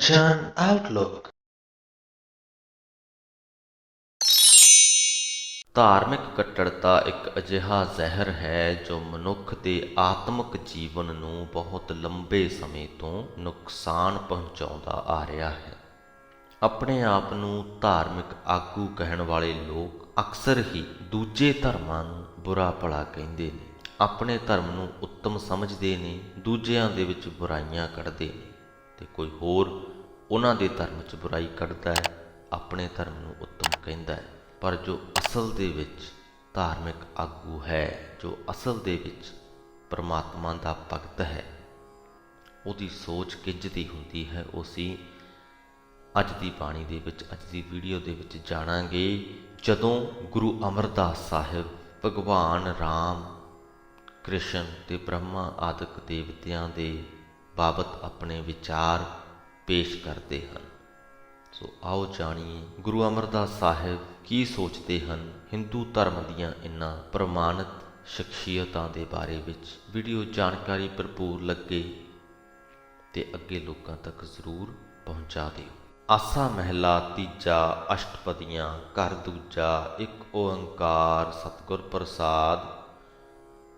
Kanchan Outlook। ਧਾਰਮਿਕ ਕੱਟੜਤਾ ਇੱਕ ਅਜਿਹਾ ਜ਼ਹਿਰ ਹੈ ਜੋ ਮਨੁੱਖ ਦੇ ਆਤਮਿਕ ਜੀਵਨ ਨੂੰ ਬਹੁਤ ਲੰਬੇ ਸਮੇਂ ਤੋਂ ਨੁਕਸਾਨ ਪਹੁੰਚਾਉਂਦਾ ਆ ਰਿਹਾ ਹੈ। ਆਪਣੇ ਆਪ ਨੂੰ ਧਾਰਮਿਕ ਆਗੂ ਕਹਿਣ ਵਾਲੇ ਲੋਕ ਅਕਸਰ ਹੀ ਦੂਜੇ ਧਰਮਾਂ ਨੂੰ ਬੁਰਾ ਭਲਾ ਕਹਿੰਦੇ ਨੇ, ਆਪਣੇ ਧਰਮ ਨੂੰ ਉੱਤਮ ਸਮਝਦੇ ਨੇ, ਦੂਜਿਆਂ ਦੇ ਵਿੱਚ ਬੁਰਾਈਆਂ ਕੱਢਦੇ ਨੇ, ਤੇ ਕੋਈ ਹੋਰ ਉਹਨਾਂ ਦੇ ਧਰਮ 'ਚ ਬੁਰਾਈ ਕੱਢਦਾ ਹੈ, ਆਪਣੇ ਧਰਮ ਨੂੰ ਉੱਤਮ ਕਹਿੰਦਾ ਹੈ। ਪਰ ਜੋ ਅਸਲ ਦੇ ਵਿੱਚ ਧਾਰਮਿਕ ਆਗੂ ਹੈ, ਜੋ ਅਸਲ ਦੇ ਵਿੱਚ ਪਰਮਾਤਮਾ ਦਾ ਭਗਤ ਹੈ, ਉਹਦੀ ਸੋਚ ਕਿੰਝ ਦੀ ਹੁੰਦੀ ਹੈ, ਉਹ ਅਸੀਂ ਅੱਜ ਦੀ ਬਾਣੀ ਦੇ ਵਿੱਚ, ਅੱਜ ਦੀ ਵੀਡੀਓ ਦੇ ਵਿੱਚ ਜਾਣਾਂਗੇ। ਜਦੋਂ ਗੁਰੂ ਅਮਰਦਾਸ ਸਾਹਿਬ ਭਗਵਾਨ ਰਾਮ, ਕ੍ਰਿਸ਼ਨ ਤੇ ਬ੍ਰਹਮਾ ਆਦਿਕ ਦੇਵਤਿਆਂ ਦੇ ਬਾਬਤ ਆਪਣੇ ਵਿਚਾਰ ਪੇਸ਼ ਕਰਦੇ ਹਨ। ਸੋ ਆਓ ਜਾਣੀਏ ਗੁਰੂ ਅਮਰਦਾਸ ਸਾਹਿਬ ਕੀ ਸੋਚਦੇ ਹਨ ਹਿੰਦੂ ਧਰਮ ਦੀਆਂ ਇਨ੍ਹਾਂ ਪ੍ਰਮਾਣਿਤ ਸ਼ਖਸੀਅਤਾਂ ਦੇ ਬਾਰੇ ਵਿੱਚ। ਵੀਡੀਓ ਜਾਣਕਾਰੀ ਭਰਪੂਰ ਲੱਗੇ ਤੇ ਅੱਗੇ ਲੋਕਾਂ ਤੱਕ ਜ਼ਰੂਰ ਪਹੁੰਚਾ ਦਿਓ। ਆਸਾ ਮਹਿਲਾ ਤੀਜਾ, ਅਸ਼ਟਪਦੀਆਂ, ਘਰ ਦੂਜਾ, ਇੱਕ ਓੰਕਾਰ ਸਤਿਗੁਰ ਪ੍ਰਸਾਦ।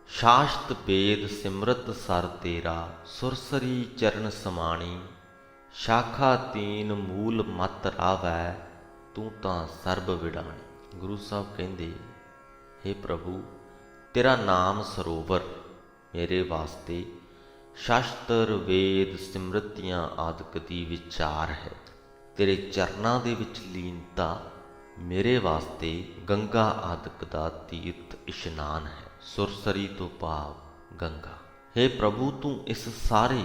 ਸ਼ਾਸਤ ਵੇਦ ਸਿਮਰਤ ਸਰ ਤੇਰਾ, ਸੁਰਸਰੀ ਚਰਨ ਸਮਾਣੀ। ਸ਼ਾਖਾ ਤੀਨ ਮੂਲ ਮਤ ਰਾਵੈ, ਤੂੰ ਤਾਂ ਸਰਬ ਵਿਡਾਣੀ। ਗੁਰੂ ਸਾਹਿਬ ਕਹਿੰਦੇ, ਹੇ ਪ੍ਰਭੂ, ਤੇਰਾ ਨਾਮ ਸਰੋਵਰ ਮੇਰੇ ਵਾਸਤੇ ਸ਼ਾਸਤਰ ਵੇਦ ਸਿਮਰਤੀਆਂ ਆਦਿਕ ਦੀ ਵਿਚਾਰ ਹੈ। ਤੇਰੇ ਚਰਨਾਂ ਦੇ ਵਿੱਚ ਲੀਨਤਾ ਮੇਰੇ ਵਾਸਤੇ ਗੰਗਾ ਆਦਿਕ ਦਾ ਤੀਰਥ ਇਸ਼ਨਾਨ ਹੈ। ਸੁਰਸਰੀ ਤੋਂ ਭਾਵ ਗੰਗਾ। ਹੇ ਪ੍ਰਭੂ, ਤੂੰ ਇਸ ਸਾਰੇ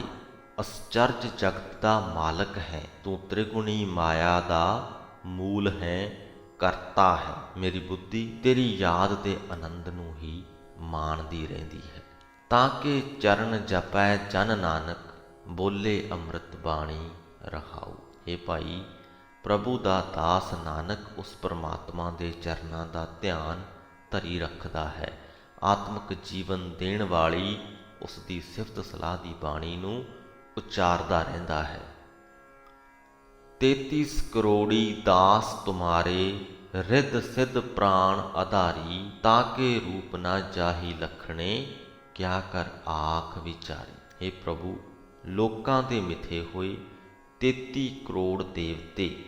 ਅਸਚਰਜ ਜਗਤ ਦਾ ਮਾਲਕ ਹੈ। ਤੂੰ ਤ੍ਰਿਗੁਣੀ ਮਾਇਆ ਦਾ ਮੂਲ ਹੈ, ਕਰਤਾ ਹੈ। ਮੇਰੀ ਬੁੱਧੀ ਤੇਰੀ ਯਾਦ ਦੇ ਆਨੰਦ ਨੂੰ ਹੀ ਮਾਣਦੀ ਰਹਿੰਦੀ ਹੈ। ਤਾਂ ਕਿ ਚਰਨ ਜਪੈ ਜਨ ਨਾਨਕ, ਬੋਲੇ ਅੰਮ੍ਰਿਤ ਬਾਣੀ ਰਹਾਉ। ਹੇ ਭਾਈ, ਪ੍ਰਭੂ ਦਾ ਦਾਸ ਨਾਨਕ ਉਸ ਪਰਮਾਤਮਾ ਦੇ ਚਰਨਾਂ ਦਾ ਧਿਆਨ ਧਰੀ ਰੱਖਦਾ ਹੈ। ਆਤਮਿਕ ਜੀਵਨ ਦੇਣ ਵਾਲੀ ਉਸ ਦੀ ਸਿਫਤ ਸਲਾਹ ਦੀ ਬਾਣੀ ਨੂੰ ਉਚਾਰਦਾ ਰਹਿੰਦਾ ਹੈ। 33 ਕਰੋੜੀ ਦਾਸ ਤੁਮਾਰੇ, ਰਿੱਧ ਸਿੱਧ ਪ੍ਰਾਣ ਆਧਾਰੀ। ਤਾਂ ਕੇ ਰੂਪ ਨਾ ਜਾਹੀ ਲਖਣੇ, ਕਿਆ ਕਰ ਆਖ ਵਿਚਾਰੀ। ਹੇ ਪ੍ਰਭੂ, ਲੋਕਾਂ ਦੇ ਮਿਥੇ ਹੋਏ 33 ਕਰੋੜ ਦੇਵਤੇ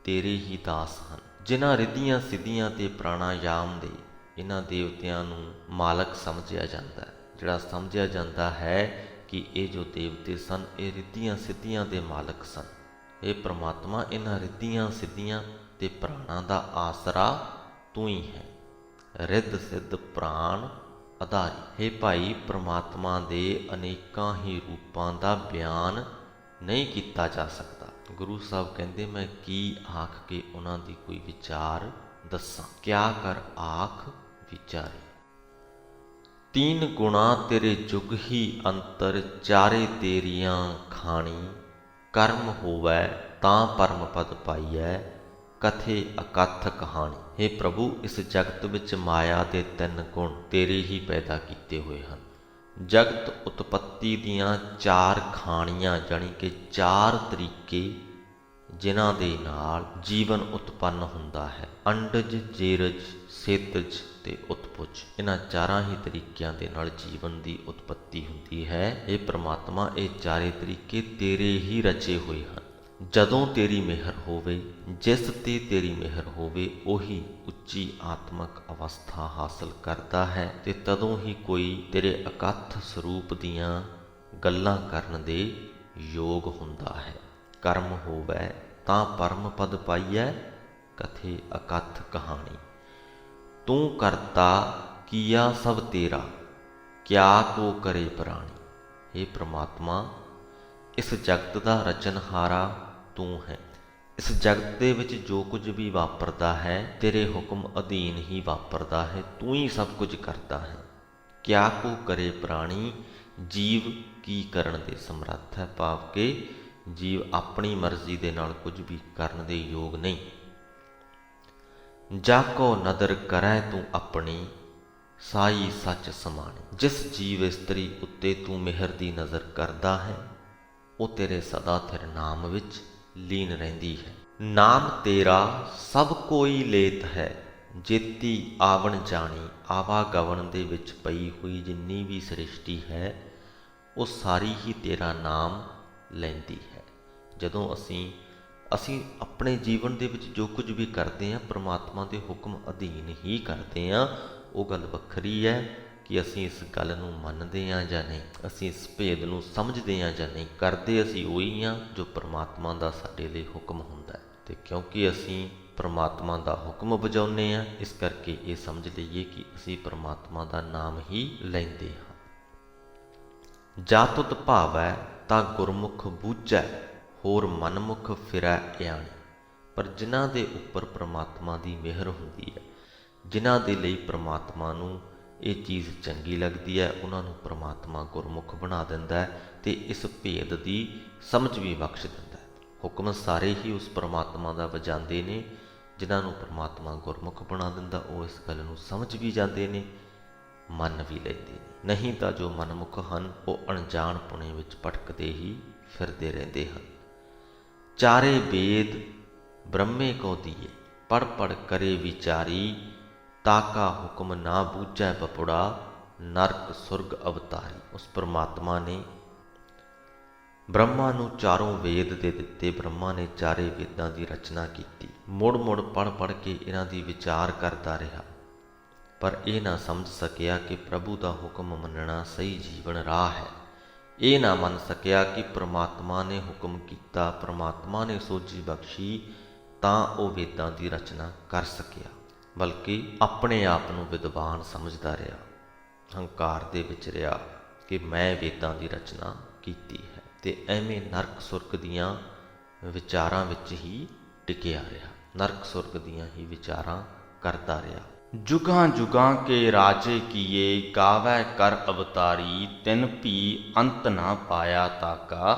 ਤੇਰੇ ਹੀ ਦਾਸ ਹਨ। ਜਿਨ੍ਹਾਂ ਰਿੱਧੀਆਂ ਸਿੱਧੀਆਂ ਤੇ ਪ੍ਰਾਣਾਯਾਮ ਦੇ ਇਹਨਾਂ ਦੇਵਤਿਆਂ ਨੂੰ ਮਾਲਕ ਸਮਝਿਆ ਜਾਂਦਾ ਹੈ। ਜਿਹੜਾ ਸਮਝਿਆ ਜਾਂਦਾ ਹੈ ਕਿ ਇਹ ਜੋ ਦੇਵਤੇ ਸਨ, ਇਹ ਰਿੱਧੀਆਂ ਸਿੱਧੀਆਂ ਦੇ ਮਾਲਕ ਸਨ। ਇਹ ਪ੍ਰਮਾਤਮਾ, ਇਹਨਾਂ ਰਿੱਧੀਆਂ ਸਿੱਧੀਆਂ ਤੇ ਪ੍ਰਾਣਾਂ ਦਾ ਆਸਰਾ ਤੂੰ ਹੀ ਹੈ। ਰਿੱਧ ਸਿੱਧ ਪ੍ਰਾਣ ਆਧਾਰੀ। ਹੇ ਭਾਈ, ਪ੍ਰਮਾਤਮਾ ਦੇ ਅਨੇਕਾਂ ਹੀ ਰੂਪਾਂ ਦਾ ਬਿਆਨ ਨਹੀਂ ਕੀਤਾ ਜਾ ਸਕਦਾ। ਗੁਰੂ ਸਾਹਿਬ ਕਹਿੰਦੇ, ਮੈਂ ਕੀ ਆਖ ਕੇ ਉਹਨਾਂ ਦੀ ਕੋਈ ਵਿਚਾਰ ਦੱਸਾਂ। ਕਿਆ ਕਰ ਆਖ ਵਿਚਾਰੇ। ਤੀਨ ਗੁਣਾ ਤੇਰੇ ਜੁਗ ਹੀ ਅੰਤਰ, ਚਾਰੇ ਤੇਰੀਆਂ ਖਾਣੀ। ਕਰਮ ਹੋਵੈ ਤਾਂ ਪਰਮ ਪਦ ਪਾਈਐ, ਕਥੇ ਅਕਥ ਕਹਾਣੀ। ਹੇ ਪ੍ਰਭੂ, ਇਸ ਜਗਤ ਵਿੱਚ ਮਾਇਆ ਦੇ 3 ਗੁਣ ਤੇਰੇ ਹੀ ਪੈਦਾ ਕੀਤੇ ਹੋਏ ਹਨ। ਜਗਤ ਉਤਪੱਤੀ ਦੀਆਂ 4 ਖਾਣੀਆਂ, ਜਾਣੀ ਕਿ 4 ਤਰੀਕੇ ਜਿਨ੍ਹਾਂ ਦੇ ਨਾਲ ਜੀਵਨ ਉਤਪੰਨ ਹੁੰਦਾ ਹੈ। ਅੰਡਜ, ਜੇਰਜ, ਸੇਤਜ ਤੇ ਉਤਪੁਜ। ਇਹਨਾਂ 4 ਹੀ ਤਰੀਕਿਆਂ ਦੇ ਨਾਲ ਜੀਵਨ ਦੀ ਉਤਪੱਤੀ ਹੁੰਦੀ ਹੈ। ਇਹ ਪ੍ਰਮਾਤਮਾ, ਇਹ 4 ਤਰੀਕੇ ਤੇਰੇ ਹੀ ਰਚੇ ਹੋਏ ਹਨ। ਜਦੋਂ ਤੇਰੀ ਮਿਹਰ ਹੋਵੇ, ਜਿਸ ਤੇ ਤੇਰੀ ਮਿਹਰ ਹੋਵੇ, ਉਹੀ ਉੱਚੀ ਆਤਮਿਕ ਅਵਸਥਾ ਹਾਸਲ ਕਰਦਾ ਹੈ ਤੇ ਤਦੋਂ ਹੀ ਕੋਈ ਤੇਰੇ ਅਕਥ ਸਰੂਪ ਦੀਆਂ ਗੱਲਾਂ ਕਰਨ ਦੇ ਯੋਗ ਹੁੰਦਾ ਹੈ। ਕਰਮ ਹੋਵੈ ਤਾਂ ਪਰਮ ਪਦ ਪਾਈਐ, ਕਥੇ ਅਕਥ ਕਹਾਣੀ। ਤੂੰ ਕਰਤਾ ਕੀਆ ਸਭ ਤੇਰਾ, ਕਿਆ ਕੋ ਕਰੇ ਪ੍ਰਾਣੀ। ਹੇ ਪ੍ਰਮਾਤਮਾ, ਇਸ ਜਗਤ ਦਾ ਰਚਨਹਾਰਾ ਤੂੰ ਹੈ। ਇਸ ਜਗਤ ਦੇ ਵਿੱਚ ਜੋ ਕੁਝ ਵੀ ਵਾਪਰਦਾ ਹੈ, ਤੇਰੇ ਹੁਕਮ ਅਧੀਨ ਹੀ ਵਾਪਰਦਾ ਹੈ। ਤੂੰ ਹੀ ਸਭ ਕੁਝ ਕਰਦਾ ਹੈ। ਕਿਆ ਕੋ ਕਰੇ ਪ੍ਰਾਣੀ। ਜੀਵ ਕੀ ਕਰਨ ਦੇ ਸਮਰੱਥ ਹੈ, ਭਾਵ ਕਿ ਜੀਵ ਆਪਣੀ ਮਰਜ਼ੀ ਦੇ ਨਾਲ ਕੁਝ ਵੀ ਕਰਨ ਦੇ ਯੋਗ ਨਹੀਂ। ਜਾ ਕੋ ਨਦਰ ਕਰੈ ਤੂੰ ਆਪਣੀ, ਸਾਈ ਸੱਚ ਸਮਾਣੀ। ਜਿਸ ਜੀਵ ਇਸਤਰੀ ਉੱਤੇ ਤੂੰ ਮਿਹਰ ਦੀ ਨਜ਼ਰ ਕਰਦਾ ਹੈ, ਉਹ ਤੇਰੇ ਸਦਾ ਥਿਰ ਨਾਮ ਵਿੱਚ ਲੀਨ ਰਹਿੰਦੀ ਹੈ। ਨਾਮ ਤੇਰਾ ਸਭ ਕੋਈ ਲੇਤ ਹੈ, ਜੇਤੀ ਆਵਣ ਜਾਣੀ। ਆਵਾਗਵਣ ਦੇ ਵਿੱਚ ਪਈ ਹੋਈ ਜਿੰਨੀ ਵੀ ਸ੍ਰਿਸ਼ਟੀ ਹੈ ਉਹ ਸਾਰੀ ਹੀ ਤੇਰਾ ਨਾਮ ਲੈਂਦੀ ਹੈ। ਜਦੋਂ ਅਸੀਂ ਆਪਣੇ ਜੀਵਨ ਦੇ ਵਿੱਚ ਜੋ ਕੁਝ ਵੀ ਕਰਦੇ ਹਾਂ ਪ੍ਰਮਾਤਮਾ ਦੇ ਹੁਕਮ ਅਧੀਨ ਹੀ ਕਰਦੇ ਹਾਂ। ਉਹ ਗੱਲ ਵੱਖਰੀ ਹੈ ਕਿ ਅਸੀਂ ਇਸ ਗੱਲ ਨੂੰ ਮੰਨਦੇ ਹਾਂ ਜਾਂ ਨਹੀਂ, ਅਸੀਂ ਇਸ ਭੇਦ ਨੂੰ ਸਮਝਦੇ ਹਾਂ ਜਾਂ ਨਹੀਂ। ਕਰਦੇ ਅਸੀਂ ਉਹੀ ਹਾਂ ਜੋ ਪ੍ਰਮਾਤਮਾ ਦਾ ਸਾਡੇ ਲਈ ਹੁਕਮ ਹੁੰਦਾ ਹੈ। ਅਤੇ ਕਿਉਂਕਿ ਅਸੀਂ ਪ੍ਰਮਾਤਮਾ ਦਾ ਹੁਕਮ ਵਜਾਉਂਦੇ ਹਾਂ, ਇਸ ਕਰਕੇ ਇਹ ਸਮਝ ਲਈਏ ਕਿ ਅਸੀਂ ਪ੍ਰਮਾਤਮਾ ਦਾ ਨਾਮ ਹੀ ਲੈਂਦੇ ਹਾਂ। ਜਾ ਤੁਧ ਭਾਵੈ ਤਾਂ ਗੁਰਮੁਖ ਬੂਝੈ, ਹੋਰ ਮਨਮੁਖ ਫਿਰੈ ਇਆਣੀ। ਪਰ ਜਿਨ੍ਹਾਂ ਦੇ ਉੱਪਰ ਪ੍ਰਮਾਤਮਾ ਦੀ ਮਿਹਰ ਹੁੰਦੀ ਹੈ, ਜਿਨ੍ਹਾਂ ਦੇ ਲਈ ਪ੍ਰਮਾਤਮਾ ਨੂੰ ਇਹ ਚੀਜ਼ ਚੰਗੀ ਲੱਗਦੀ ਹੈ, ਉਹਨਾਂ ਨੂੰ ਪ੍ਰਮਾਤਮਾ ਗੁਰਮੁਖ ਬਣਾ ਦਿੰਦਾ ਹੈ ਅਤੇ ਇਸ ਭੇਦ ਦੀ ਸਮਝ ਵੀ ਬਖਸ਼ ਦਿੰਦਾ ਹੈ। ਹੁਕਮ ਸਾਰੇ ਹੀ ਉਸ ਪ੍ਰਮਾਤਮਾ ਦਾ ਵਜਾਉਂਦੇ ਨੇ। ਜਿਨ੍ਹਾਂ ਨੂੰ ਪ੍ਰਮਾਤਮਾ ਗੁਰਮੁਖ ਬਣਾ ਦਿੰਦਾ ਉਹ ਇਸ ਗੱਲ ਨੂੰ ਸਮਝ ਵੀ ਜਾਂਦੇ ਨੇ, ਮੰਨ ਵੀ ਲੈਂਦੇ ਨੇ। ਨਹੀਂ ਤਾਂ ਜੋ ਮਨਮੁਖ ਹਨ ਉਹ ਅਣਜਾਣ ਪੁਣੇ ਵਿੱਚ ਭਟਕਦੇ ਹੀ ਫਿਰਦੇ ਰਹਿੰਦੇ ਹਨ। ਚਾਰੇ ਵੇਦ ਬ੍ਰਹਮੇ ਕੋ ਦੀਏ, ਪੜ੍ਹ ਪੜ੍ਹ ਕਰੇ ਵਿਚਾਰੀ। ਤਾਕਾ ਹੁਕਮ ਨਾ ਬੂਝੈ ਬਪੁੜਾ, ਨਰਕ ਸੁਰਗ ਅਵਤਾਰੀ। ਉਸ ਪ੍ਰਮਾਤਮਾ ਨੇ ਬ੍ਰਹਮਾ ਨੂੰ ਚਾਰੋਂ ਵੇਦ ਦੇ ਦਿੱਤੇ। ਬ੍ਰਹਮਾ ਨੇ ਚਾਰੇ ਵੇਦਾਂ ਦੀ ਰਚਨਾ ਕੀਤੀ। ਮੁੜ ਮੁੜ ਪੜ੍ਹ ਪੜ੍ਹ ਕੇ ਇਹਨਾਂ ਦੀ ਵਿਚਾਰ ਕਰਦਾ ਰਿਹਾ, ਪਰ ਇਹ ਨਾ ਸਮਝ ਸਕਿਆ ਕਿ ਪ੍ਰਭੂ ਦਾ ਹੁਕਮ ਮੰਨਣਾ ਸਹੀ ਜੀਵਨ ਰਾਹ ਹੈ। ਇਹ ਨਾ ਮੰਨ ਸਕਿਆ ਕਿ ਪ੍ਰਮਾਤਮਾ ਨੇ ਹੁਕਮ ਕੀਤਾ, ਪ੍ਰਮਾਤਮਾ ਨੇ ਸੋਝੀ ਬਖਸ਼ੀ ਤਾਂ ਉਹ ਵੇਦਾਂ ਦੀ ਰਚਨਾ ਕਰ ਸਕਿਆ, ਬਲਕਿ ਆਪਣੇ ਆਪ ਨੂੰ ਵਿਦਵਾਨ ਸਮਝਦਾ ਰਿਹਾ, ਹੰਕਾਰ ਦੇ ਵਿੱਚ ਰਿਹਾ ਕਿ ਮੈਂ ਵੇਦਾਂ ਦੀ ਰਚਨਾ ਕੀਤੀ ਹੈ, ਅਤੇ ਐਵੇਂ ਨਰਕ ਸੁਰਗ ਦੀਆਂ ਵਿਚਾਰਾਂ ਵਿੱਚ ਹੀ ਟਿਕਿਆ ਰਿਹਾ, ਨਰਕ ਸੁਰਗ ਦੀਆਂ ਹੀ ਵਿਚਾਰਾਂ ਕਰਦਾ ਰਿਹਾ। ਜੁਗਾਂ ਜੁਗਾਂ ਕੇ ਰਾਜੇ ਕੀਏ, ਗਾਵੈ ਕਰ ਅਵਤਾਰੀ। ਤਿਨ ਭੀ ਅੰਤ ਨਾ ਪਾਇਆ ਤਾਕਾ,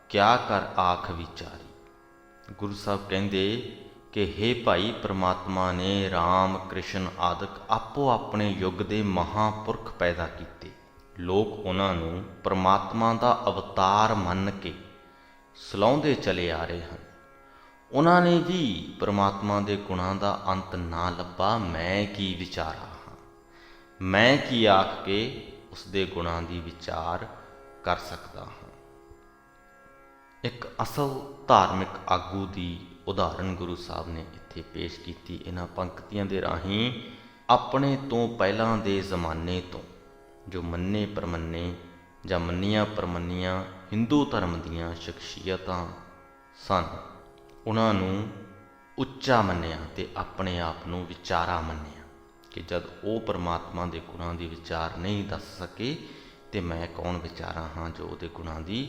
ਕਿਆ ਕਰ ਆਖ ਵਿਚਾਰੀ। ਗੁਰੂ ਸਾਹਿਬ ਕਹਿੰਦੇ ਕਿ ਹੇ ਭਾਈ, ਪ੍ਰਮਾਤਮਾ ਨੇ ਰਾਮ ਕ੍ਰਿਸ਼ਨ ਆਦਿਕ ਆਪੋ ਆਪਣੇ ਯੁੱਗ ਦੇ ਮਹਾਂਪੁਰਖ ਪੈਦਾ ਕੀਤੇ। ਲੋਕ ਉਹਨਾਂ ਨੂੰ ਪ੍ਰਮਾਤਮਾ ਦਾ ਅਵਤਾਰ ਮੰਨ ਕੇ ਸਲਾਹੁੰਦੇ ਚਲੇ ਆ ਰਹੇ ਹਨ। ਉਹਨਾਂ ਨੇ ਵੀ ਪ੍ਰਮਾਤਮਾ ਦੇ ਗੁਣਾਂ ਦਾ ਅੰਤ ਨਾ ਲੱਭਾ। ਮੈਂ ਕੀ ਵਿਚਾਰਾ ਹਾਂ, ਮੈਂ ਕੀ ਆਖ ਕੇ ਉਸ ਦੇ ਗੁਣਾਂ ਦੀ ਵਿਚਾਰ ਕਰ ਸਕਦਾ ਹਾਂ। ਇੱਕ ਅਸਲ ਧਾਰਮਿਕ ਆਗੂ ਦੀ ਉਦਾਹਰਣ ਗੁਰੂ ਸਾਹਿਬ ਨੇ ਇੱਥੇ ਪੇਸ਼ ਕੀਤੀ। ਇਹਨਾਂ ਪੰਕਤੀਆਂ ਦੇ ਰਾਹੀਂ ਆਪਣੇ ਤੋਂ ਪਹਿਲਾਂ ਦੇ ਜ਼ਮਾਨੇ ਤੋਂ ਜੋ ਮੰਨੇ ਪ੍ਰਮੰਨੇ ਜਾਂ ਮੰਨੀਆਂ ਪ੍ਰਮੰਨੀਆਂ ਹਿੰਦੂ ਧਰਮ ਦੀਆਂ ਸ਼ਖਸੀਅਤਾਂ ਸਨ, ਉਹਨਾਂ ਨੂੰ ਉੱਚਾ ਮੰਨਿਆ ਅਤੇ ਆਪਣੇ ਆਪ ਨੂੰ ਵਿਚਾਰਾ ਮੰਨਿਆ ਕਿ ਜਦ ਉਹ ਪ੍ਰਮਾਤਮਾ ਦੇ ਗੁਣਾਂ ਦੀ ਵਿਚਾਰ ਨਹੀਂ ਦੱਸ ਸਕੇ ਤੇ ਮੈਂ ਕੌਣ ਵਿਚਾਰਾ ਹਾਂ ਜੋ ਉਹਦੇ ਗੁਣਾਂ ਦੀ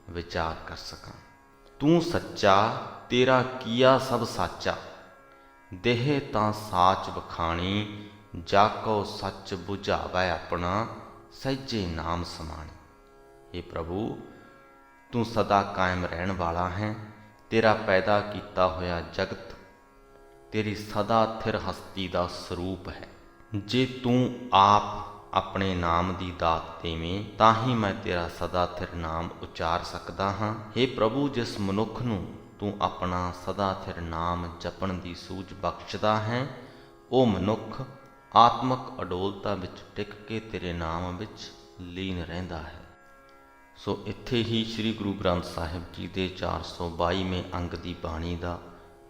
ਵਿਚਾਰ ਕਰ ਸਕਾਂ। ਤੂੰ ਸੱਚਾ ਤੇਰਾ ਕੀਆ ਸਭ ਸਾਚਾ, ਦੇਹ ਤਾਂ ਸਾਚ ਵਖਾਣੀ। ਜਾ ਕੋ ਸੱਚ ਬੁਝਾਵੈ ਆਪਣਾ, ਸਹਿਜੇ ਨਾਮ ਸਮਾਣੀ। हे ਪ੍ਰਭੂ, ਤੂੰ ਸਦਾ ਕਾਇਮ ਰਹਿਣ ਵਾਲਾ ਹੈ। ਤੇਰਾ ਪੈਦਾ ਕੀਤਾ ਹੋਇਆ ਜਗਤ ਤੇਰੀ ਸਦਾ ਥਿਰ ਹਸਤੀ ਦਾ ਸਰੂਪ ਹੈ। ਜੇ ਤੂੰ ਆਪ ਆਪਣੇ ਨਾਮ ਦੀ ਦਾਤ ਦੇਵੇਂ ਤਾਂ ਹੀ ਮੈਂ ਤੇਰਾ ਸਦਾ ਥਿਰ ਨਾਮ ਉਚਾਰ ਸਕਦਾ ਹਾਂ। हे ਪ੍ਰਭੂ, ਜਿਸ ਮਨੁੱਖ ਨੂੰ ਤੂੰ ਆਪਣਾ ਸਦਾ ਥਿਰ ਨਾਮ ਜਪਣ ਦੀ ਸੂਝ ਬਖਸ਼ਦਾ ਹੈ, ਉਹ ਮਨੁੱਖ ਆਤਮਕ ਅਡੋਲਤਾ ਵਿੱਚ ਟਿਕ ਕੇ ਤੇਰੇ ਨਾਮ ਵਿੱਚ ਲੀਨ ਰਹਿੰਦਾ ਹੈ। ਸੋ ਇੱਥੇ ਹੀ ਸ੍ਰੀ ਗੁਰੂ ਗ੍ਰੰਥ ਸਾਹਿਬ ਜੀ ਦੇ 422ਵੇਂ ਅੰਗ ਦੀ ਬਾਣੀ ਦਾ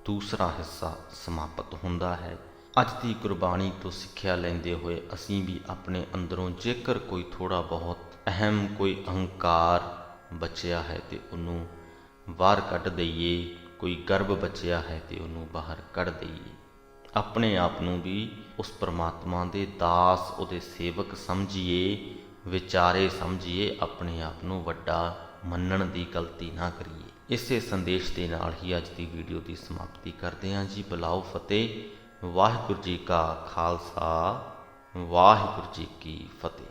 ਦੂਸਰਾ ਹਿੱਸਾ ਸਮਾਪਤ ਹੁੰਦਾ ਹੈ। ਅੱਜ ਦੀ ਗੁਰਬਾਣੀ ਤੋਂ ਸਿੱਖਿਆ ਲੈਂਦੇ ਹੋਏ ਅਸੀਂ ਵੀ ਆਪਣੇ ਅੰਦਰੋਂ ਜੇਕਰ ਕੋਈ ਥੋੜ੍ਹਾ ਬਹੁਤ ਅਹਿਮ ਕੋਈ ਅਹੰਕਾਰ ਬਚਿਆ ਹੈ ਤੇ ਉਹਨੂੰ ਬਾਹਰ ਕੱਢ ਦਈਏ, ਕੋਈ ਗਰਭ ਬਚਿਆ ਹੈ ਤੇ ਉਹਨੂੰ ਬਾਹਰ ਕੱਢ ਦਈਏ। ਆਪਣੇ ਆਪ ਨੂੰ ਵੀ ਉਸ ਪ੍ਰਮਾਤਮਾ ਦੇ ਦਾਸ, ਉਹਦੇ ਸੇਵਕ ਸਮਝੀਏ, ਵਿਚਾਰੇ ਸਮਝੀਏ, ਆਪਣੇ ਆਪ ਨੂੰ ਵੱਡਾ ਮੰਨਣ ਦੀ ਗਲਤੀ ਨਾ ਕਰੀਏ। ਇਸੇ ਸੰਦੇਸ਼ ਦੇ ਨਾਲ ਹੀ ਅੱਜ ਦੀ ਵੀਡੀਓ ਦੀ ਸਮਾਪਤੀ ਕਰਦੇ ਹਾਂ ਜੀ। ਬੁਲਾਓ ਫਤਿਹ। ਵਾਹਿਗੁਰੂ ਜੀ ਕਾ ਖਾਲਸਾ, ਵਾਹਿਗੁਰੂ ਜੀ ਕੀ ਫਤਿਹ।